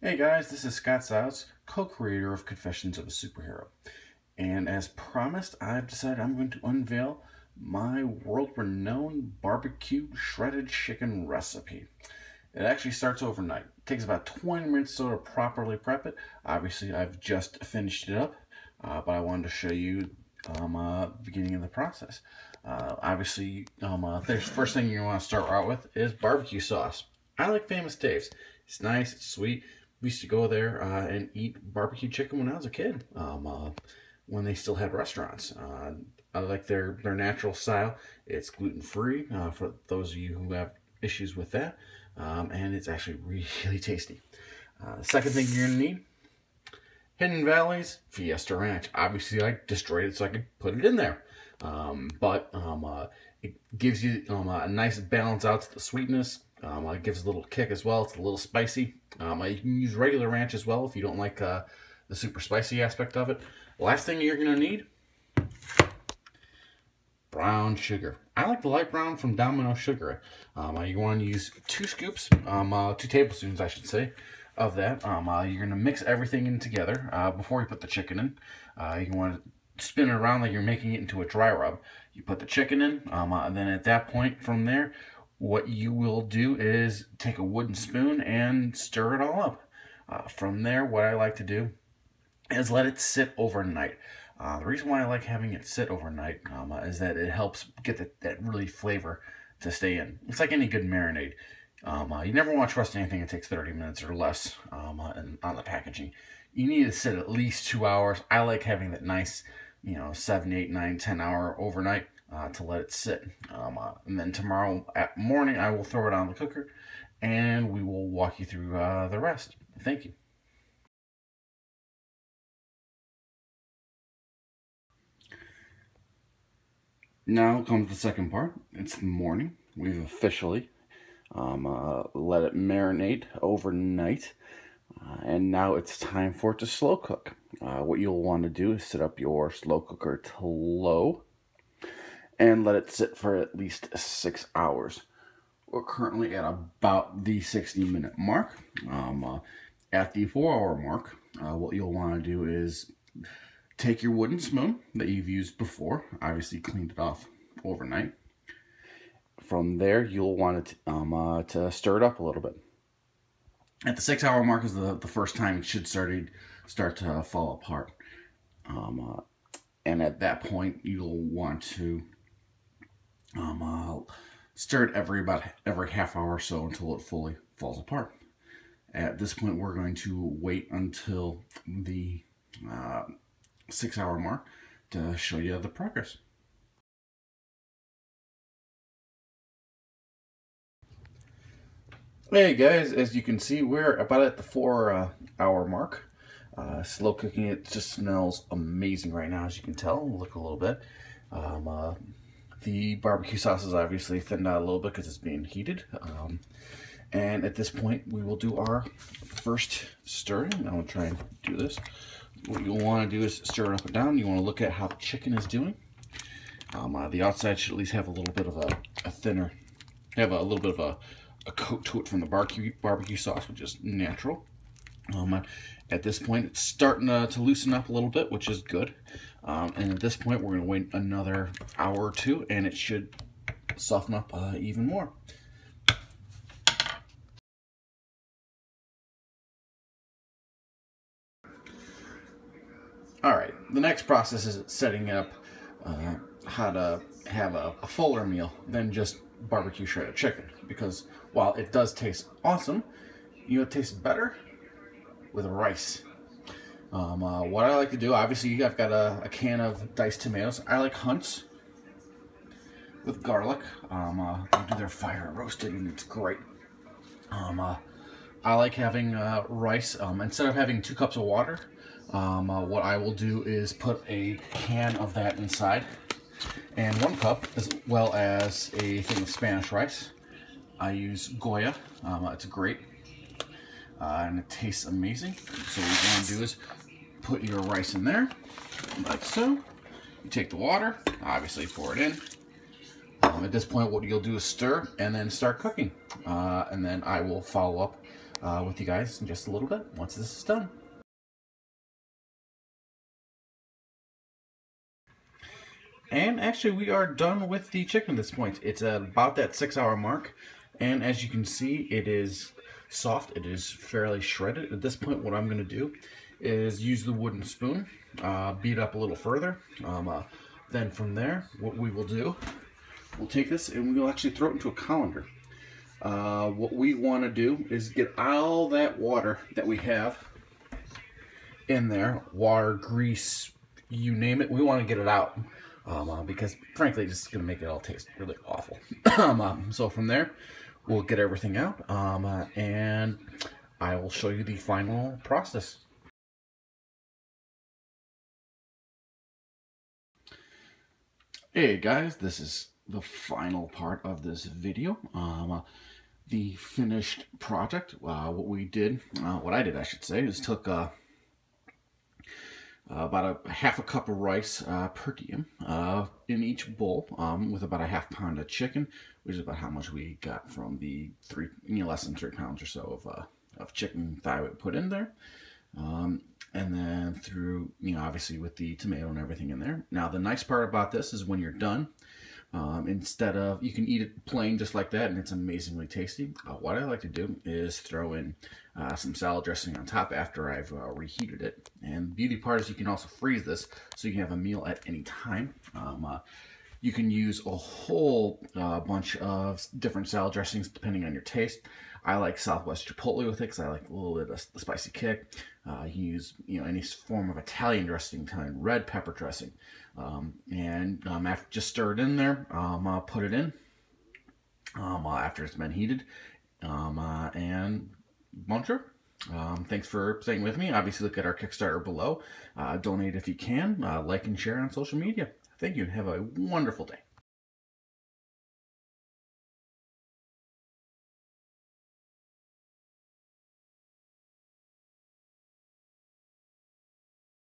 Hey guys, this is Scott Souts, co-creator of Confessions of a Superhero. And as promised, I've decided I'm going to unveil my world-renowned barbecue shredded chicken recipe. It actually starts overnight. It takes about 20 minutes so to properly prep it. Obviously, I've just finished it up, but I wanted to show you the beginning of the process. The first thing you want to start out with is barbecue sauce. I like Famous Dave's. It's nice, it's sweet. We used to go there and eat barbecue chicken when I was a kid, when they still had restaurants. I like their natural style. It's gluten-free for those of you who have issues with that, and it's actually really tasty. The second thing you're going to need, Hidden Valley's Fiesta Ranch. Obviously, I destroyed it so I could put it in there. It gives you a nice balance out to the sweetness. It gives a little kick as well. It's a little spicy. You can use regular ranch as well if you don't like the super spicy aspect of it. Last thing you're going to need, brown sugar. I like the light brown from Domino Sugar. You want to use 2 scoops, 2 tablespoons, I should say, of that. You're going to mix everything in together before you put the chicken in. You want to spin it around like you're making it into a dry rub. You put the chicken in, and then at that point from there, what you will do is take a wooden spoon and stir it all up. From there, what I like to do is let it sit overnight. The reason why I like having it sit overnight is that it helps get that really flavor to stay in. It's like any good marinade. You never want to trust anything that takes 30 minutes or less on the packaging. You need to sit at least 2 hours. I like having that nice, 7, 8, 9, 10 hour overnight to let it sit. And then tomorrow morning, I will throw it on the cooker and we will walk you through the rest. Thank you. Now comes the second part. It's the morning. We've officially let it marinate overnight. And now it's time for it to slow cook. What you'll want to do is set up your slow cooker to low and let it sit for at least 6 hours. We're currently at about the 60-minute mark. At the 4-hour mark, what you'll want to do is take your wooden spoon that you've used before, obviously cleaned it off overnight. From there, you'll want to stir it up a little bit. At the 6-hour mark is the first time it should start to fall apart. And at that point, you'll want to stir it every half hour or so until it fully falls apart. At this point, we're going to wait until the 6-hour mark to show you the progress. Hey guys, as you can see, we're about at the 4-hour mark. Slow cooking it just smells amazing right now, as you can tell. Look a little bit. The barbecue sauce is obviously thinned out a little bit because it's being heated. And at this point, we will do our first stirring. I'm going to try and do this. What you'll want to do is stir it up and down. You want to look at how the chicken is doing. The outside should at least have a little bit of a little bit of a coat to it from the barbecue sauce, which is natural. At this point, it's starting to loosen up a little bit, which is good. And at this point, we're going to wait another hour or two, and it should soften up even more. All right, the next process is setting up how to have a fuller meal than just barbecue shredded chicken, because while it does taste awesome, it tastes better with rice. What I like to do, obviously I've got a can of diced tomatoes. I like Hunt's with garlic. They do their fire roasted and it's great. I like having rice. Instead of having 2 cups of water, what I will do is put a can of that inside and 1 cup, as well as a thing of Spanish rice. I use Goya. It's great. And it tastes amazing. So what you want to do is put your rice in there, like so. You take the water, obviously pour it in. At this point, what you'll do is stir and then start cooking. And then I will follow up with you guys in just a little bit once this is done. And actually, we are done with the chicken at this point. It's about that 6-hour mark, and as you can see, it is soft. It is fairly shredded. At this point, what I'm going to do is use the wooden spoon, beat up a little further. Then from there, what we will do, we'll take this and we'll actually throw it into a colander. What we want to do is get all that water that we have in there, water, grease, you name it, we want to get it out. Because frankly, it's just going to make it all taste really awful. So from there, we'll get everything out, and I will show you the final process. Hey guys, this is the final part of this video. The finished project. What I did, I should say, is took about a half a cup of rice per diem in each bowl, with about a half pound of chicken, which is about how much we got from the less than 3 pounds or so of chicken thigh we put in there. And then through, obviously with the tomato and everything in there. Now the nice part about this is when you're done, instead of, you can eat it plain just like that, and it's amazingly tasty. What I like to do is throw in some salad dressing on top after I've reheated it. And the beauty part is you can also freeze this, so you can have a meal at any time. You can use a whole bunch of different salad dressings depending on your taste. I like Southwest Chipotle with it because I like a little bit of the spicy kick. You can use any form of Italian dressing, Italian red pepper dressing, and after just stir it in there, put it in after it's been heated, and bonjour. Thanks for staying with me. Obviously, look at our Kickstarter below. Donate if you can. Like and share on social media. Thank you. Have a wonderful day.